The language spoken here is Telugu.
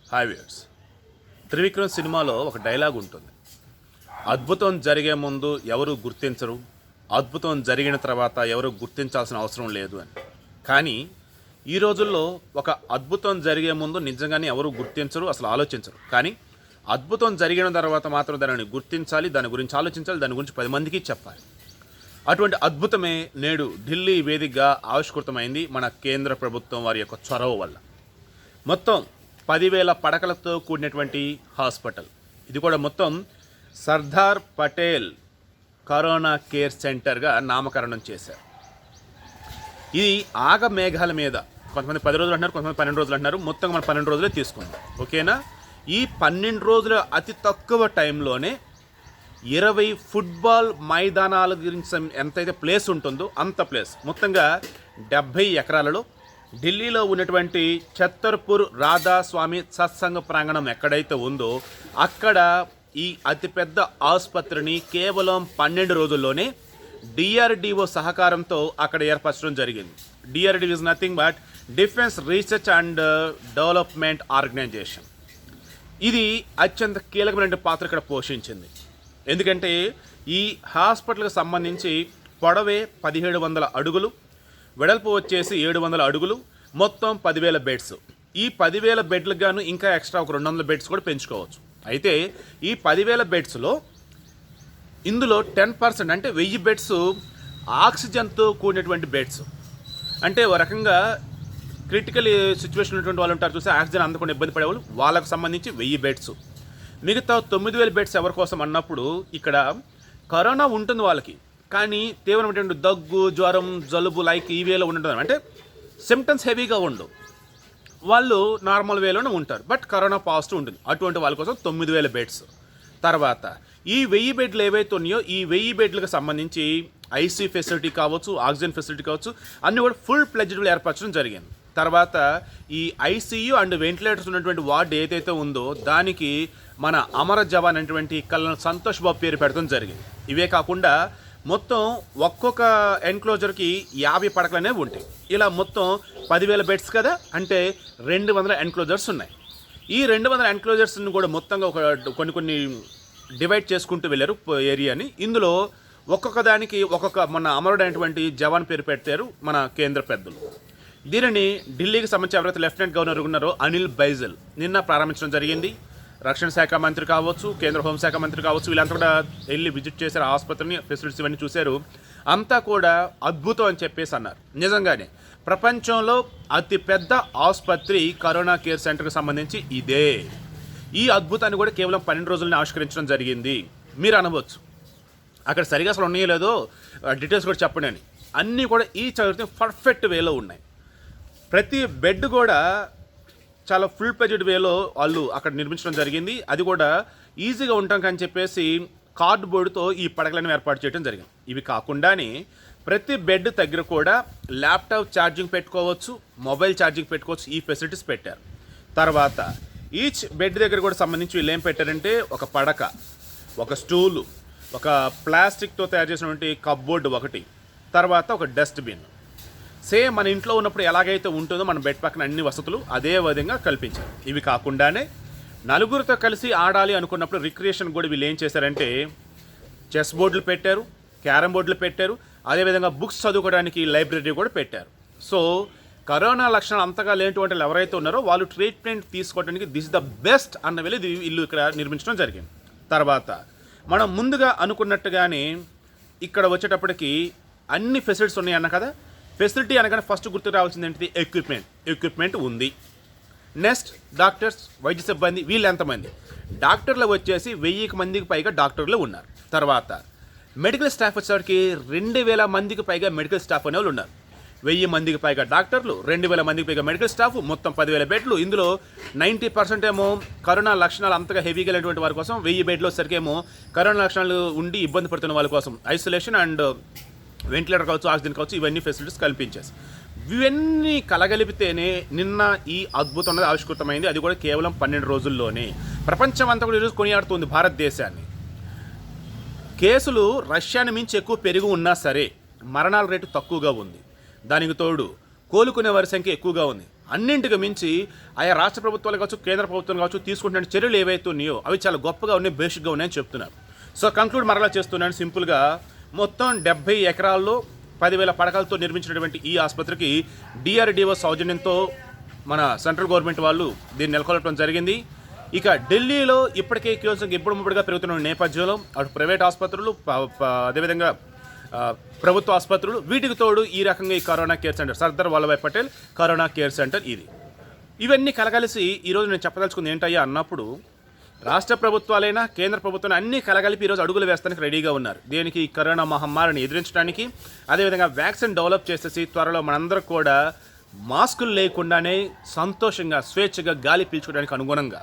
హాయ్ వ్యూయర్స్, త్రివిక్రమ్ సినిమాలో ఒక డైలాగ్ ఉంటుంది. అద్భుతం జరిగే ముందు ఎవరు గుర్తించరు, అద్భుతం జరిగిన తర్వాత ఎవరు గుర్తించాల్సిన అవసరం లేదు అని. కానీ ఈ రోజుల్లో ఒక అద్భుతం జరిగే ముందు నిజంగానే ఎవరు గుర్తించరు, అసలు ఆలోచించరు. కానీ అద్భుతం జరిగిన తర్వాత మాత్రం దానిని గుర్తించాలి, దాని గురించి ఆలోచించాలి, దాని గురించి 10 మందికి చెప్పాలి. అటువంటి అద్భుతమే నేడు ఢిల్లీ వేదికగా ఆవిష్కృతమైంది మన కేంద్ర ప్రభుత్వం వారి యొక్క చొరవ వల్ల. మొత్తం 10,000 పడకలతో కూడినటువంటి హాస్పిటల్. ఇది కూడా మొత్తం సర్దార్ పటేల్ కరోనా కేర్ సెంటర్గా నామకరణం చేశారు. ఇది ఆగ మేఘాల మీద, కొంతమంది 10 రోజులు అంటున్నారు, కొంతమంది 12 రోజులు అంటున్నారు. మొత్తం మనం 12 రోజులే తీసుకుందాం, ఓకేనా? ఈ 12 రోజుల అతి తక్కువ టైంలోనే 20 ఫుట్బాల్ మైదానాల గురించి ఎంతైతే ప్లేస్ ఉంటుందో అంత ప్లేస్, మొత్తంగా 70 ఎకరాలలో ఢిల్లీలో ఉన్నటువంటి ఛత్తర్పూర్ రాధాస్వామి సత్సంగ ప్రాంగణం ఎక్కడైతే ఉందో అక్కడ ఈ అతిపెద్ద ఆసుపత్రిని కేవలం 12 రోజుల్లోనే డిఆర్డిఓ సహకారంతో అక్కడ ఏర్పరచడం జరిగింది. DRDO is nothing but defence research and development organisation. ఇది అత్యంత కీలకమైన పాత్ర ఇక్కడ పోషించింది. ఎందుకంటే ఈ హాస్పిటల్కి సంబంధించి పొడవే 1700 అడుగులు, వెడల్పు వచ్చేసి 700 అడుగులు, మొత్తం 10,000 బెడ్స్. ఈ 10,000 బెడ్లకు గాను ఇంకా ఎక్స్ట్రా ఒక 200 బెడ్స్ కూడా పెంచుకోవచ్చు. అయితే ఈ 10,000 బెడ్స్లో ఇందులో 10% అంటే 1000 బెడ్స్ ఆక్సిజన్తో కూడినటువంటి బెడ్స్. అంటే ఒక రకంగా క్రిటికల్ సిచ్యువేషన్ ఉన్నటువంటి వాళ్ళు ఉంటారు చూసి, ఆక్సిజన్ అందకుండా ఇబ్బంది పడేవాళ్ళు, వాళ్ళకు సంబంధించి 1000 బెడ్స్. మిగతా 9,000 బెడ్స్ ఎవరి కోసం అన్నప్పుడు ఇక్కడ కరోనా ఉంటుంది వాళ్ళకి, కానీ తీవ్రమైనటువంటి దగ్గు, జ్వరం, జలుబు లైక్ ఈ వేలో ఉండడం, అంటే సిమ్టమ్స్ హెవీగా ఉండవు, వాళ్ళు నార్మల్ వేలోనే ఉంటారు, బట్ కరోనా పాజిటివ్ ఉంటుంది. అటువంటి వాళ్ళ కోసం 9,000 బెడ్స్. తర్వాత ఈ 1000 బెడ్లు ఏవైతే ఉన్నాయో ఈ 1000 బెడ్లకు సంబంధించి ఐసీ ఫెసిలిటీ కావచ్చు, ఆక్సిజన్ ఫెసిలిటీ కావచ్చు, అన్నీ కూడా ఫుల్ ప్లెడ్జ్డ్గా ఏర్పరచడం జరిగింది. తర్వాత ఈ ఐసీయూ అండ్ వెంటిలేటర్స్ ఉన్నటువంటి వార్డు ఏదైతే ఉందో దానికి మన అమర జవాన్ అనేటువంటి కల్నల్ సంతోష్ బాబు పేరు పెట్టడం జరిగింది. ఇవే కాకుండా మొత్తం ఒక్కొక్క ఎన్క్లోజర్కి 50 పడకలు అనేవి ఉంటాయి. ఇలా మొత్తం 10,000 బెడ్స్ కదా, అంటే 200 ఎన్క్లోజర్స్ ఉన్నాయి. ఈ 200 ఎన్క్లోజర్స్ని కూడా మొత్తంగా కొన్ని డివైడ్ చేసుకుంటూ వెళ్ళారు ఏరియాని. ఇందులో ఒక్కొక్క దానికి ఒక్కొక్క మన అమరుడైనటువంటి జవాన్ పేరు పెట్టారు మన కేంద్ర పెద్దలు. దీనిని ఢిల్లీకి సంబంధించి ఎవరైతే లెఫ్టినెంట్ గవర్నర్ ఉన్నారో అనిల్ బైజల్ నిన్న ప్రారంభించడం జరిగింది. రక్షణ శాఖ మంత్రి కావచ్చు, కేంద్ర హోంశాఖ మంత్రి కావచ్చు, వీళ్ళంతా కూడా వెళ్ళి విజిట్ చేశారు ఆసుపత్రిని, ఫెసిలిటీస్ ఇవన్నీ చూశారు. అంతా కూడా అద్భుతం అని చెప్పేసి అన్నారు. నిజంగానే ప్రపంచంలో అతిపెద్ద ఆసుపత్రి కరోనా కేర్ సెంటర్కి సంబంధించి ఇదే. ఈ అద్భుతాన్ని కూడా కేవలం 12 రోజులని ఆవిష్కరించడం జరిగింది. మీరు అనవచ్చు అక్కడ సరిగా అసలు ఉన్నాయో లేదో డీటెయిల్స్ కూడా చెప్పండి అని. అన్నీ కూడా ఈ చదివితే పర్ఫెక్ట్ వేలో ఉన్నాయి. ప్రతి బెడ్ కూడా చాలా ఫుల్ ప్లెడ్జ్డ్ వేలో వాళ్ళు అక్కడ నిర్మించడం జరిగింది. అది కూడా ఈజీగా ఉంటాం అని చెప్పేసి కార్డ్బోర్డ్తో ఈ పడకలను ఏర్పాటు చేయడం జరిగింది. ఇవి కాకుండానే ప్రతి బెడ్ దగ్గర కూడా ల్యాప్టాప్ ఛార్జింగ్ పెట్టుకోవచ్చు, మొబైల్ ఛార్జింగ్ పెట్టుకోవచ్చు, ఈ ఫెసిలిటీస్ పెట్టారు. తర్వాత ఈచ్ బెడ్ దగ్గర కూడా సంబంధించి వీళ్ళు ఏం పెట్టారంటే ఒక పడక, ఒక స్టూలు, ఒక ప్లాస్టిక్తో తయారు చేసినటువంటి కప్బోర్డ్ ఒకటి, తర్వాత ఒక డస్ట్బిన్. సేమ్ మన ఇంట్లో ఉన్నప్పుడు ఎలాగైతే ఉంటుందో మన బెడ్ పక్కన అన్ని వసతులు అదే విధంగా కల్పించారు. ఇవి కాకుండానే నలుగురితో కలిసి ఆడాలి అనుకున్నప్పుడు రిక్రియేషన్ కూడా వీళ్ళు ఏం చేశారంటే చెస్ బోర్డులు పెట్టారు, క్యారమ్ బోర్డులు పెట్టారు, అదేవిధంగా బుక్స్ చదువుకోవడానికి లైబ్రరీ కూడా పెట్టారు. సో కరోనా లక్షణాలు అంతగా లేనటువంటి వాళ్ళు ఎవరైతే ఉన్నారో వాళ్ళు ట్రీట్మెంట్ తీసుకోవడానికి దిస్ ద బెస్ట్ అన్న వేళ ఇది ఇల్లు ఇక్కడ నిర్మించడం జరిగింది. తర్వాత మనం ముందుగా అనుకున్నట్టుగానే ఇక్కడ వచ్చేటప్పటికి అన్ని ఫెసిలిటీస్ ఉన్నాయి అన్న కదా. ఫెసిలిటీ అనగానే ఫస్ట్ గుర్తు రావాల్సింది ఏంటిది? ఎక్విప్మెంట్ ఉంది. నెక్స్ట్ డాక్టర్స్, వైద్య సిబ్బంది, వీళ్ళు ఎంతమంది? డాక్టర్లు వచ్చేసి 1000 మందికి పైగా డాక్టర్లు ఉన్నారు. తర్వాత మెడికల్ స్టాఫ్ వచ్చేసరికి 2,000 మందికి పైగా మెడికల్ స్టాఫ్ అనేవాళ్ళు ఉన్నారు. 1000 మందికి పైగా డాక్టర్లు, 2,000 మందికి పైగా మెడికల్ స్టాఫ్, మొత్తం 10,000 బెడ్లు. ఇందులో 90% ఏమో కరోనా లక్షణాలు అంతగా హెవీగా లేనటువంటి వారి కోసం, 1000 బెడ్లు వచ్చేసరికి ఏమో కరోనా లక్షణాలు ఉండి ఇబ్బంది పడుతున్న వాళ్ళ కోసం ఐసోలేషన్ అండ్ వెంటిలేటర్ కావచ్చు, ఆక్సిజన్ కావచ్చు, ఇవన్నీ ఫెసిలిటీస్ కల్పించేసి ఇవన్నీ కలగలిపితేనే నిన్న ఈ అద్భుతం అనేది ఆవిష్కృతమైంది. అది కూడా కేవలం 12 రోజుల్లోనే. ప్రపంచం అంతా కూడా ఈరోజు కొనియాడుతుంది భారతదేశాన్ని. కేసులు రష్యాని మించి ఎక్కువ పెరిగి ఉన్నా సరే మరణాల రేటు తక్కువగా ఉంది. దానికి తోడు కోలుకునే వారి సంఖ్య ఎక్కువగా ఉంది. అన్నింటికి మించి ఆయా రాష్ట్ర ప్రభుత్వాలు కావచ్చు, కేంద్ర ప్రభుత్వం కావచ్చు తీసుకుంటున్న చర్యలు ఏవైతే ఉన్నాయో అవి చాలా గొప్పగా ఉన్నాయి, బేసిక్గా ఉన్నాయని చెప్తున్నారు. సో కంక్లూడ్ మరలా చేస్తున్నాను సింపుల్గా. మొత్తం 70 ఎకరాల్లో 10,000 పడకలతో నిర్మించినటువంటి ఈ ఆసుపత్రికి డిఆర్డిఓ సౌజన్యంతో మన సెంట్రల్ గవర్నమెంట్ వాళ్ళు దీన్ని నెలకొల్పడం జరిగింది. ఇక ఢిల్లీలో ఇప్పటికే కేసులు ఇప్పుడుగా పెరుగుతున్న నేపథ్యంలో అటు ప్రైవేట్ ఆసుపత్రులు అదేవిధంగా ప్రభుత్వ ఆసుపత్రులు వీటికి తోడు ఈ రకంగా ఈ corona care centre Sardar Vallabhbhai Patel corona care centre ఇవన్నీ కలగలిసి ఈరోజు నేను చెప్పదలుచుకుంది ఏంటయ్యా అన్నప్పుడు, రాష్ట్ర ప్రభుత్వాలైనా కేంద్ర ప్రభుత్వం అన్నీ కలగలిపి ఈరోజు అడుగులు వేస్తానికి రెడీగా ఉన్నారు. దేనికి? ఈ కరోనా మహమ్మారిని ఎదిరించడానికి, అదేవిధంగా వ్యాక్సిన్ డెవలప్ చేసేసి త్వరలో మనందరూ కూడా మాస్కులు లేకుండానే సంతోషంగా స్వేచ్ఛగా గాలి పీల్చుకోవడానికి అనుగుణంగా